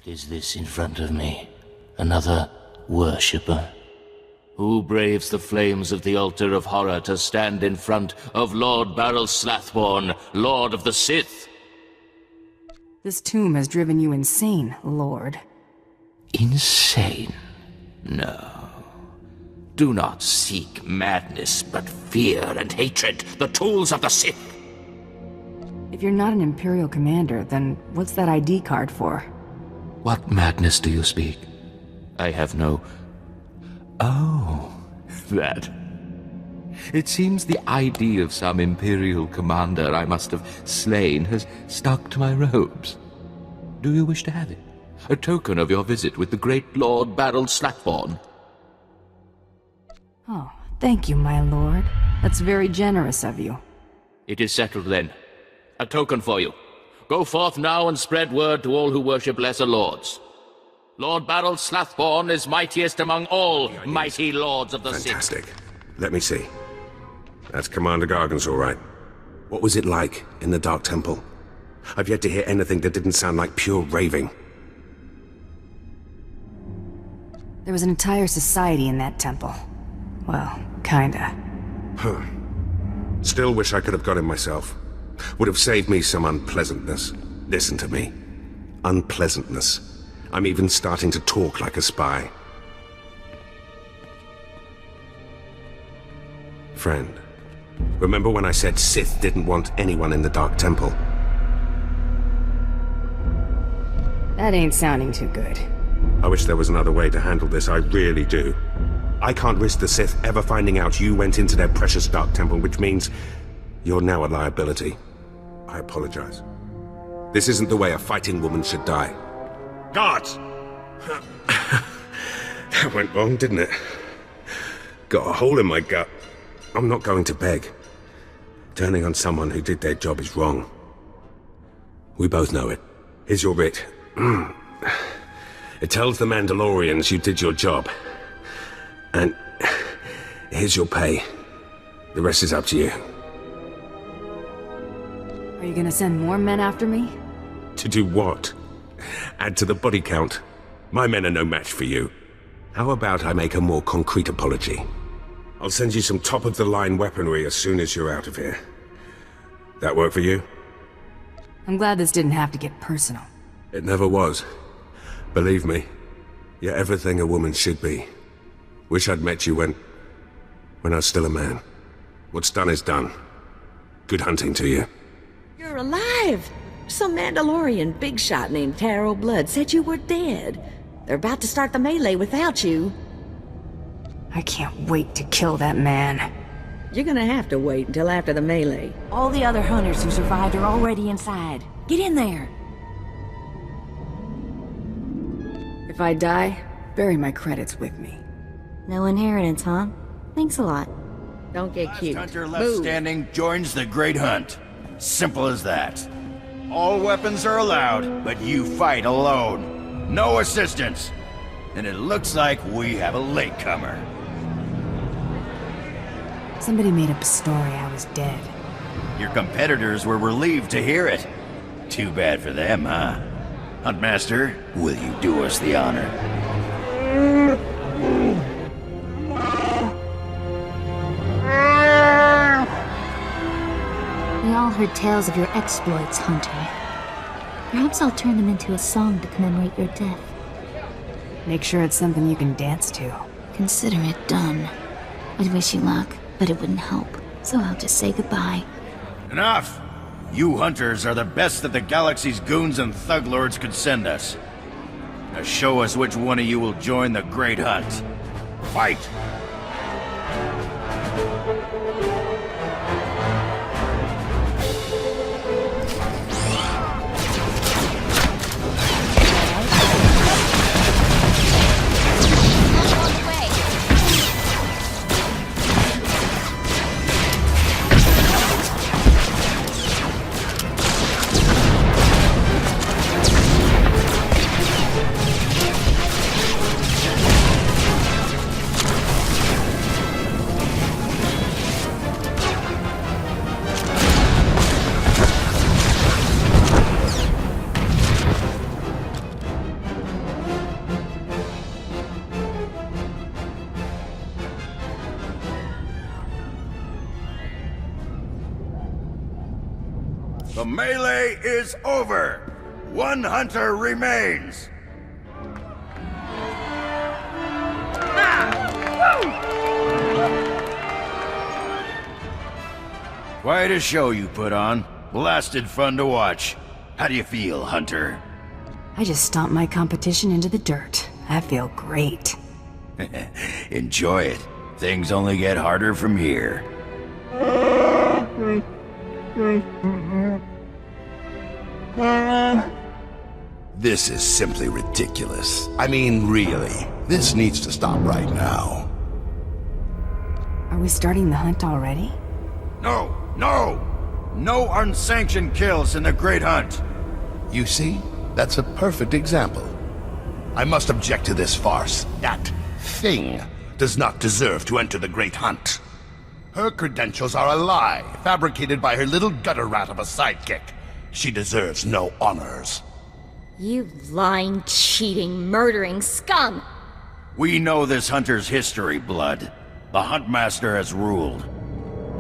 What is this in front of me? Another worshipper? Who braves the flames of the altar of horror to stand in front of Lord Baral Slathborn, Lord of the Sith? This tomb has driven you insane, Lord. Insane? No. Do not seek madness, but fear and hatred, the tools of the Sith. If you're not an Imperial commander, then what's that ID card for? What madness do you speak? I have no... Oh, that. It seems the ID of some Imperial commander I must have slain has stuck to my robes. Do you wish to have it? A token of your visit with the great Lord Baral Slathborn? Oh, thank you, my lord. That's very generous of you. It is settled then. A token for you. Go forth now and spread word to all who worship lesser lords. Lord Baral Slathborn is mightiest among all mighty lords of the Sith. Fantastic. Let me see. That's Commander Gargan's all right. What was it like in the Dark Temple? I've yet to hear anything that didn't sound like pure raving. There was an entire society in that temple. Well, kinda. Huh. Still wish I could have got him myself. Would have saved me some unpleasantness. Listen to me. Unpleasantness. I'm even starting to talk like a spy. Friend, remember when I said Sith didn't want anyone in the Dark Temple? That ain't sounding too good. I wish there was another way to handle this, I really do. I can't risk the Sith ever finding out you went into their precious Dark Temple, which means you're now a liability. I apologize. This isn't the way a fighting woman should die. Guards! That went wrong, didn't it? Got a hole in my gut. I'm not going to beg. Turning on someone who did their job is wrong. We both know it. Here's your writ. It tells the Mandalorians you did your job. And here's your pay. The rest is up to you. Are you gonna send more men after me? To do what? Add to the body count? My men are no match for you. How about I make a more concrete apology? I'll send you some top-of-the-line weaponry as soon as you're out of here. That work for you? I'm glad this didn't have to get personal. It never was. Believe me, you're everything a woman should be. Wish I'd met you when I was still a man. What's done is done. Good hunting to you. You're alive! Some Mandalorian big shot named Taro Blood said you were dead. They're about to start the melee without you. I can't wait to kill that man. You're gonna have to wait until after the melee. All the other hunters who survived are already inside. Get in there! If I die, bury my credits with me. No inheritance, huh? Thanks a lot. Don't get Last cute. hunter left Move. standing joins the Great Hunt. Simple as that. All weapons are allowed, but you fight alone. No assistance. And it looks like we have a latecomer. Somebody made up a story I was dead. Your competitors were relieved to hear it. Too bad for them, huh? Huntmaster, will you do us the honor? We all heard tales of your exploits, Hunter. Perhaps I'll turn them into a song to commemorate your death. Make sure it's something you can dance to. Consider it done. I'd wish you luck, but it wouldn't help. So I'll just say goodbye. Enough! You hunters are the best that the galaxy's goons and thug lords could send us. Now show us which one of you will join the Great Hunt. Fight! The melee is over! One hunter remains! Quite a show you put on. Blasted fun to watch. How do you feel, Hunter? I just stomped my competition into the dirt. I feel great. Enjoy it. Things only get harder from here. This is simply ridiculous. I mean, really. This needs to stop right now. Are we starting the hunt already? No! No unsanctioned kills in the Great Hunt! You see? That's a perfect example. I must object to this farce. That thing does not deserve to enter the Great Hunt. Her credentials are a lie, fabricated by her little gutter rat of a sidekick. She deserves no honors. You lying, cheating, murdering scum! We know this hunter's history, Blood. The Huntmaster has ruled.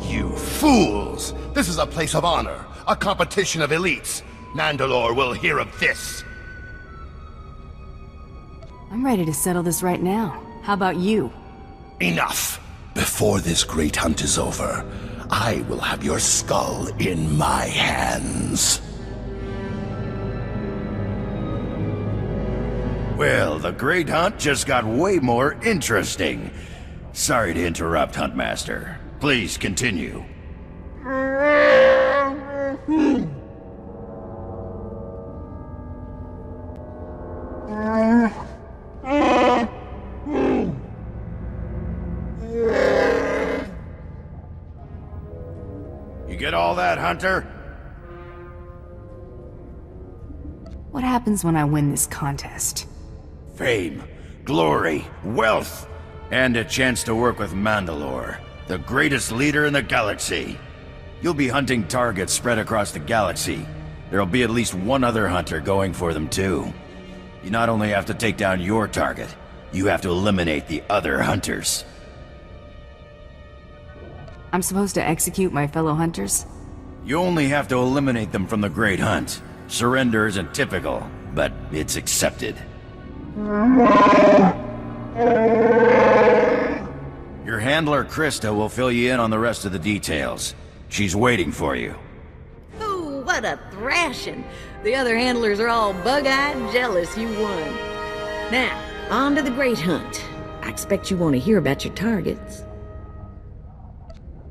You fools! This is a place of honor, a competition of elites. Mandalore will hear of this. I'm ready to settle this right now. How about you? Enough! Before this great hunt is over, I will have your skull in my hands. Well, the Great Hunt just got way more interesting. Sorry to interrupt, Huntmaster. Please continue. You get all that, Hunter? What happens when I win this contest? Fame, glory, wealth, and a chance to work with Mandalore, the greatest leader in the galaxy. You'll be hunting targets spread across the galaxy. There'll be at least one other hunter going for them too. You not only have to take down your target, you have to eliminate the other hunters. I'm supposed to execute my fellow hunters? You only have to eliminate them from the Great Hunt. Surrender isn't typical, but it's accepted. Your handler, Krista, will fill you in on the rest of the details. She's waiting for you. Ooh, what a thrashing! The other handlers are all bug-eyed jealous you won. Now, on to the Great Hunt. I expect you want to hear about your targets.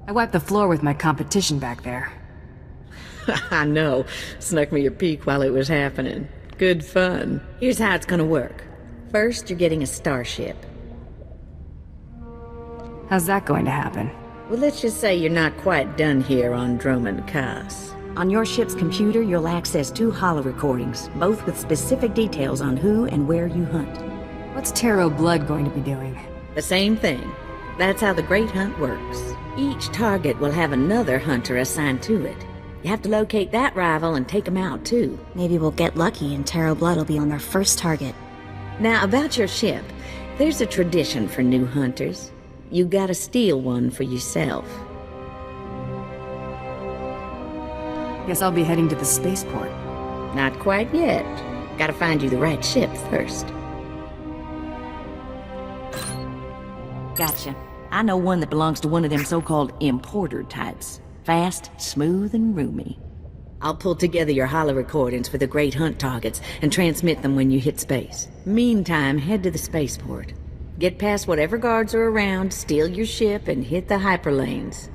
I wiped the floor with my competition back there. I know. Snuck me a peek while it was happening. Good fun. Here's how it's gonna work. First, you're getting a starship. How's that going to happen? Well, let's just say you're not quite done here on Dromund Kaas. On your ship's computer, you'll access 2 holo recordings, both with specific details on who and where you hunt. What's Taro Blood going to be doing? The same thing. That's how the Great Hunt works. Each target will have another hunter assigned to it. You have to locate that rival and take him out, too. Maybe we'll get lucky and Taro Blood will be on our first target. Now, about your ship, there's a tradition for new hunters. You gotta steal one for yourself. Guess I'll be heading to the spaceport. Not quite yet. Gotta find you the right ship first. Gotcha. I know one that belongs to one of them so-called importer types. Fast, smooth, and roomy. I'll pull together your holo recordings for the Great Hunt targets and transmit them when you hit space. Meantime, head to the spaceport. Get past whatever guards are around, steal your ship, and hit the hyperlanes.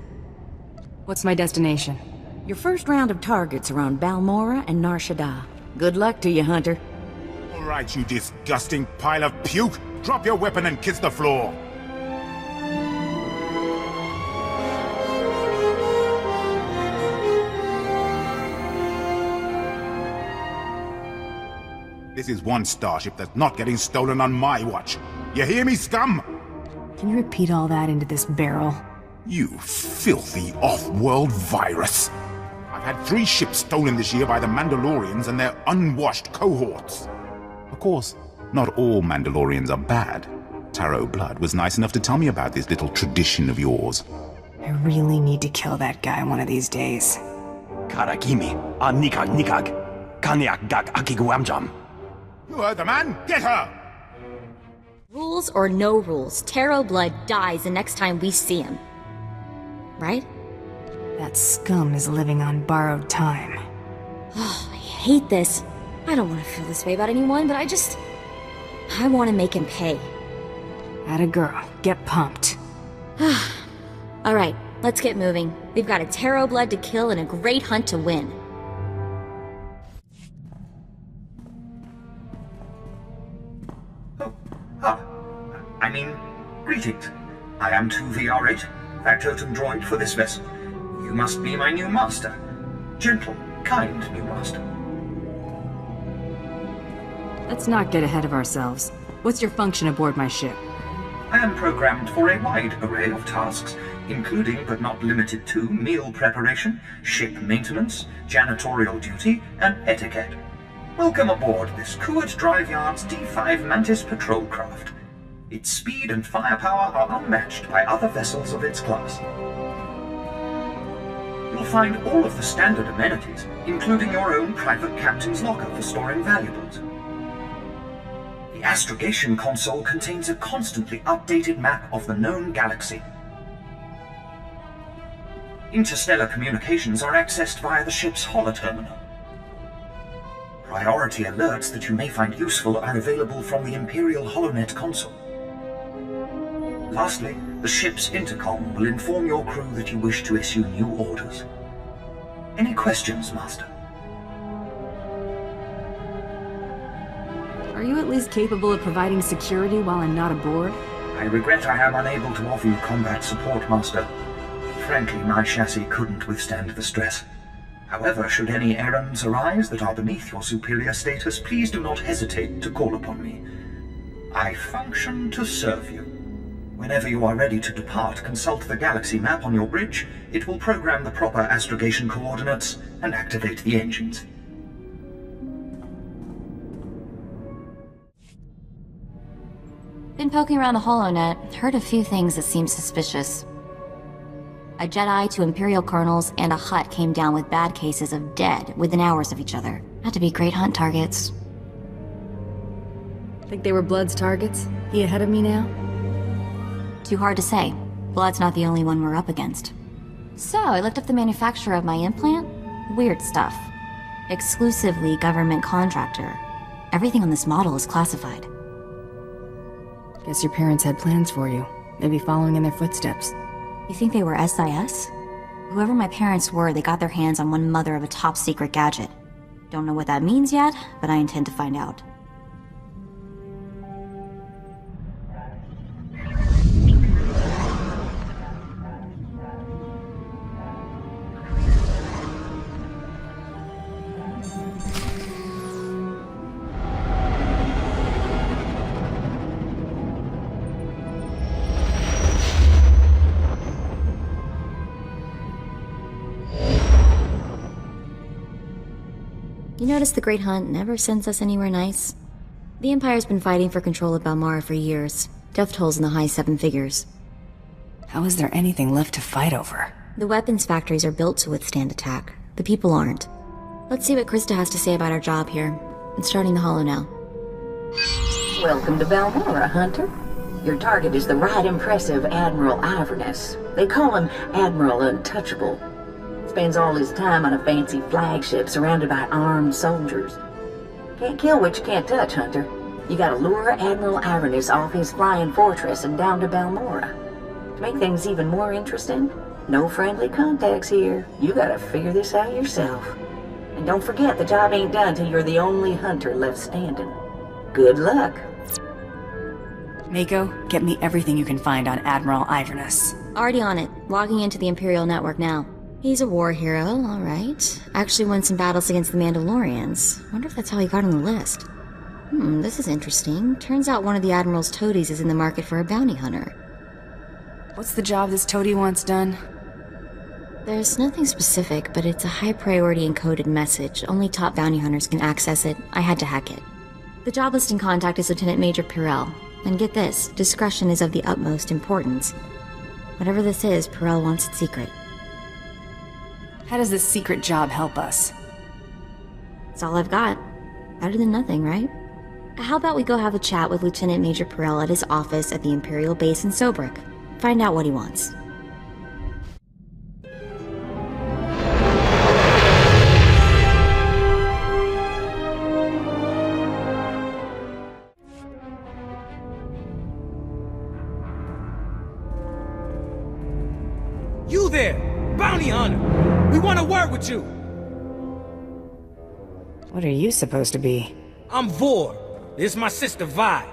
What's my destination? Your first round of targets are on Balmora and Nar Shaddaa. Good luck to you, Hunter. All right, you disgusting pile of puke! Drop your weapon and kiss the floor! This is one starship that's not getting stolen on my watch. You hear me, scum? Can you repeat all that into this barrel? You filthy off-world virus. I've had 3 ships stolen this year by the Mandalorians and their unwashed cohorts. Of course, not all Mandalorians are bad. Taro Blood was nice enough to tell me about this little tradition of yours. I really need to kill that guy one of these days. Karakimi, Nikag Nikag, Kanyak Gak Akiguamjam. You heard the man? Get her! Rules or no rules, Taro Blood dies the next time we see him. Right? That scum is living on borrowed time. Oh, I hate this. I don't want to feel this way about anyone, but I want to make him pay. Atta girl, get pumped. Alright, let's get moving. We've got a Taro Blood to kill and a great hunt to win. Greetings. I am 2VR8, factotum droid for this vessel. You must be my new master. Gentle, kind new master. Let's not get ahead of ourselves. What's your function aboard my ship? I am programmed for a wide array of tasks, including but not limited to meal preparation, ship maintenance, janitorial duty, and etiquette. Welcome aboard this Kuwait Drive Yard's D5 Mantis patrol craft. Its speed and firepower are unmatched by other vessels of its class. You'll find all of the standard amenities, including your own private captain's locker for storing valuables. The astrogation console contains a constantly updated map of the known galaxy. Interstellar communications are accessed via the ship's holoterminal. Priority alerts that you may find useful are available from the Imperial HoloNet console. Lastly, the ship's intercom will inform your crew that you wish to issue new orders. Any questions, Master? Are you at least capable of providing security while I'm not aboard? I regret I am unable to offer you combat support, Master. Frankly, my chassis couldn't withstand the stress. However, should any errands arise that are beneath your superior status, please do not hesitate to call upon me. I function to serve you. Whenever you are ready to depart, consult the galaxy map on your bridge. It will program the proper astrogation coordinates and activate the engines. Been poking around the HoloNet, heard a few things that seem suspicious. A Jedi, 2 Imperial colonels, and a Hutt came down with bad cases of dead within hours of each other. Had to be great hunt targets. Think they were Blood's targets? He ahead of me now? Too hard to say. Blood's not the only one we're up against. So, I looked up the manufacturer of my implant. Weird stuff. Exclusively government contractor. Everything on this model is classified. Guess your parents had plans for you. Maybe following in their footsteps. You think they were SIS? Whoever my parents were, they got their hands on one mother of a top-secret gadget. Don't know what that means yet, but I intend to find out. You notice the Great Hunt never sends us anywhere nice? The Empire's been fighting for control of Balmora for years. Death tolls in the high 7 figures. How is there anything left to fight over? The weapons factories are built to withstand attack. The people aren't. Let's see what Krista has to say about our job here. I'm starting the holo now. Welcome to Balmora, Hunter. Your target is the right impressive Admiral Iverness. They call him Admiral Untouchable. Spends all his time on a fancy flagship surrounded by armed soldiers. Can't kill what you can't touch, Hunter. You gotta lure Admiral Iverness off his flying fortress and down to Balmora. To make things even more interesting, no friendly contacts here. You gotta figure this out yourself. And don't forget, the job ain't done till you're the only hunter left standing. Good luck. Mako, get me everything you can find on Admiral Iverness. Already on it. Logging into the Imperial network now. He's a war hero, alright. Actually won some battles against the Mandalorians. Wonder if that's how he got on the list. This is interesting. Turns out one of the Admiral's toadies is in the market for a bounty hunter. What's the job this toady wants done? There's nothing specific, but it's a high-priority encoded message. Only top bounty hunters can access it. I had to hack it. The job listing contact is Lieutenant Major Perel. And get this, discretion is of the utmost importance. Whatever this is, Perel wants it secret. How does this secret job help us? That's all I've got. Better than nothing, right? How about we go have a chat with Lieutenant Major Betrayal at his office at the Imperial base in Sobrik? Find out what he wants. You there! Bounty hunter! We want to work with you! What are you supposed to be? I'm Vor. This is my sister, Vi.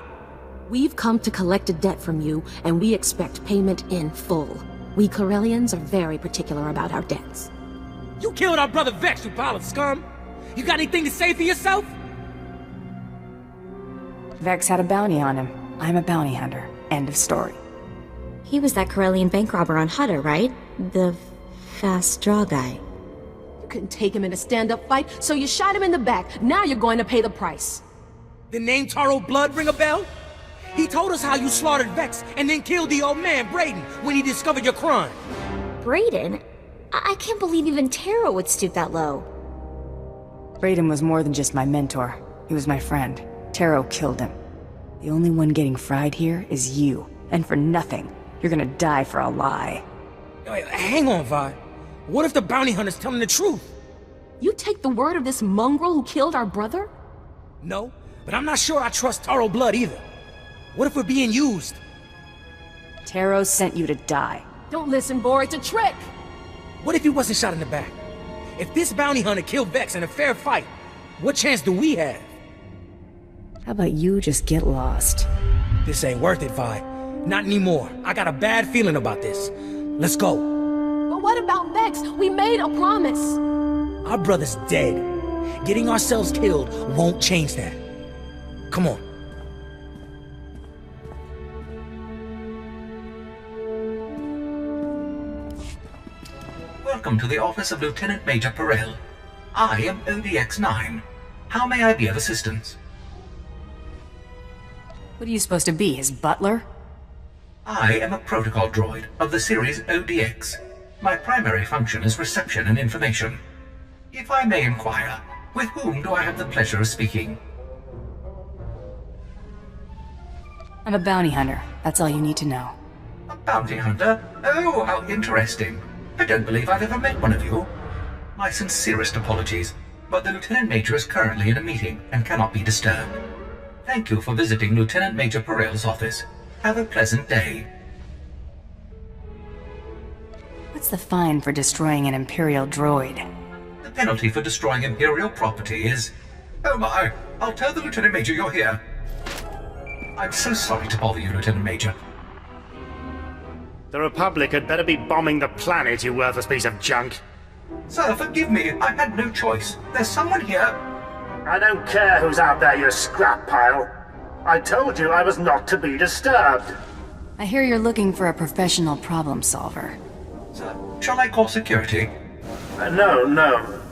We've come to collect a debt from you, and we expect payment in full. We Corellians are very particular about our debts. You killed our brother Vex, you pile of scum! You got anything to say for yourself? Vex had a bounty on him. I'm a bounty hunter. End of story. He was that Corellian bank robber on Hutter, right? The fast draw guy. You couldn't take him in a stand-up fight, so you shot him in the back. Now you're going to pay the price. The name Taro Blood ring a bell? He told us how you slaughtered Vex and then killed the old man, Brayden, when he discovered your crime. Brayden? I can't believe even Taro would stoop that low. Brayden was more than just my mentor. He was my friend. Taro killed him. The only one getting fried here is you. And for nothing. You're gonna die for a lie. Wait, hang on, Vi. What if the bounty hunter's telling the truth? You take the word of this mongrel who killed our brother? No, but I'm not sure I trust Taro Blood either. What if we're being used? Taro sent you to die. Don't listen, Vor, it's a trick! What if he wasn't shot in the back? If this bounty hunter killed Vex in a fair fight, what chance do we have? How about you just get lost? This ain't worth it, Vi. Not anymore. I got a bad feeling about this. Let's go. But what about Vex? We made a promise. Our brother's dead. Getting ourselves killed won't change that. Come on. Welcome to the office of Lieutenant Major Betrayal. I am ODX-9. How may I be of assistance? What are you supposed to be, his butler? I am a protocol droid of the series ODX. My primary function is reception and information. If I may inquire, with whom do I have the pleasure of speaking? I'm a bounty hunter. That's all you need to know. A bounty hunter? Oh, how interesting. I don't believe I've ever met one of you. My sincerest apologies, but the Lieutenant Major is currently in a meeting and cannot be disturbed. Thank you for visiting Lieutenant Major Betrayal's office. Have a pleasant day. What's the fine for destroying an Imperial droid? The penalty for destroying Imperial property is... Oh my, I'll tell the Lieutenant Major you're here. I'm so sorry to bother you, Lieutenant Major. The Republic had better be bombing the planet, you worthless piece of junk. Sir, forgive me. I had no choice. There's someone here. I don't care who's out there, you scrap pile. I told you I was not to be disturbed. I hear you're looking for a professional problem solver. Sir, shall I call security? No.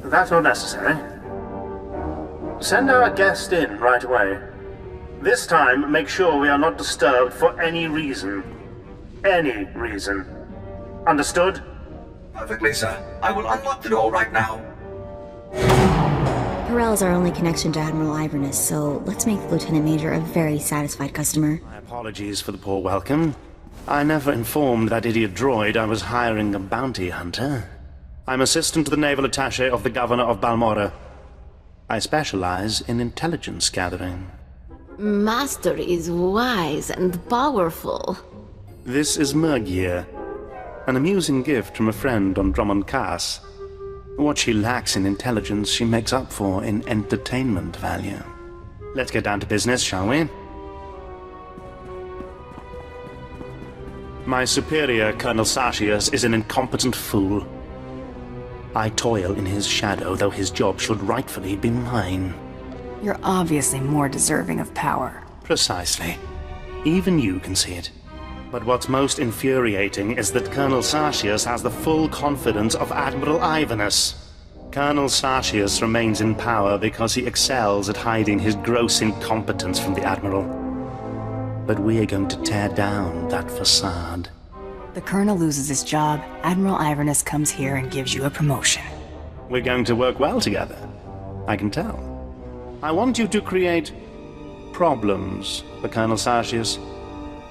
That's not necessary. Send our guest in right away. This time, make sure we are not disturbed for any reason. Any reason. Understood? Perfectly, sir. I will unlock the door right now. Perel is our only connection to Admiral Iverness, so let's make the Lieutenant Major a very satisfied customer. My apologies for the poor welcome. I never informed that idiot droid I was hiring a bounty hunter. I'm assistant to the naval attaché of the Governor of Balmora. I specialize in intelligence gathering. Master is wise and powerful. This is Mergier, an amusing gift from a friend on Drummond Cass. What she lacks in intelligence, she makes up for in entertainment value. Let's get down to business, shall we? My superior, Colonel Sarsius, is an incompetent fool. I toil in his shadow, though his job should rightfully be mine. You're obviously more deserving of power. Precisely. Even you can see it. But what's most infuriating is that Colonel Sarsius has the full confidence of Admiral Iverness. Colonel Sarsius remains in power because he excels at hiding his gross incompetence from the Admiral. But we are going to tear down that facade. The Colonel loses his job, Admiral Iverness comes here and gives you a promotion. We're going to work well together. I can tell. I want you to create problems for Colonel Sarsius.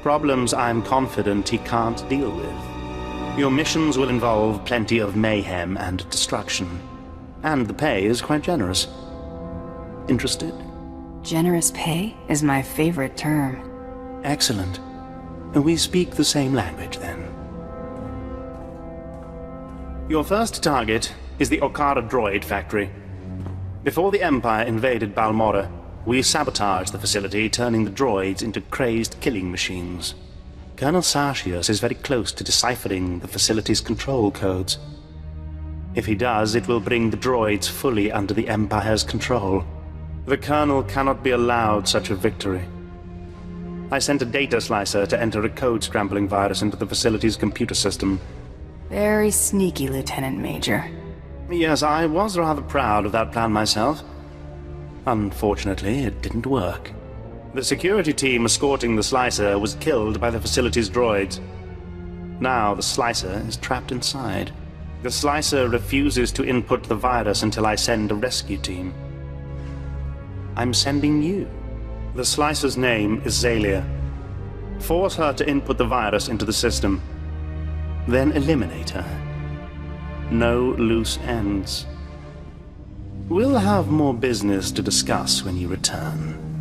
Problems I'm confident he can't deal with. Your missions will involve plenty of mayhem and destruction. And the pay is quite generous. Interested? Generous pay is my favorite term. Excellent. We speak the same language, then. Your first target is the Okara Droid factory. Before the Empire invaded Balmora, we sabotaged the facility, turning the droids into crazed killing machines. Colonel Sarsius is very close to deciphering the facility's control codes. If he does, it will bring the droids fully under the Empire's control. The Colonel cannot be allowed such a victory. I sent a data slicer to enter a code-scrambling virus into the facility's computer system. Very sneaky, Lieutenant Major. Yes, I was rather proud of that plan myself. Unfortunately, it didn't work. The security team escorting the slicer was killed by the facility's droids. Now the slicer is trapped inside. The slicer refuses to input the virus until I send a rescue team. I'm sending you. The slicer's name is Zalia. Force her to input the virus into the system. Then eliminate her. No loose ends. We'll have more business to discuss when you return.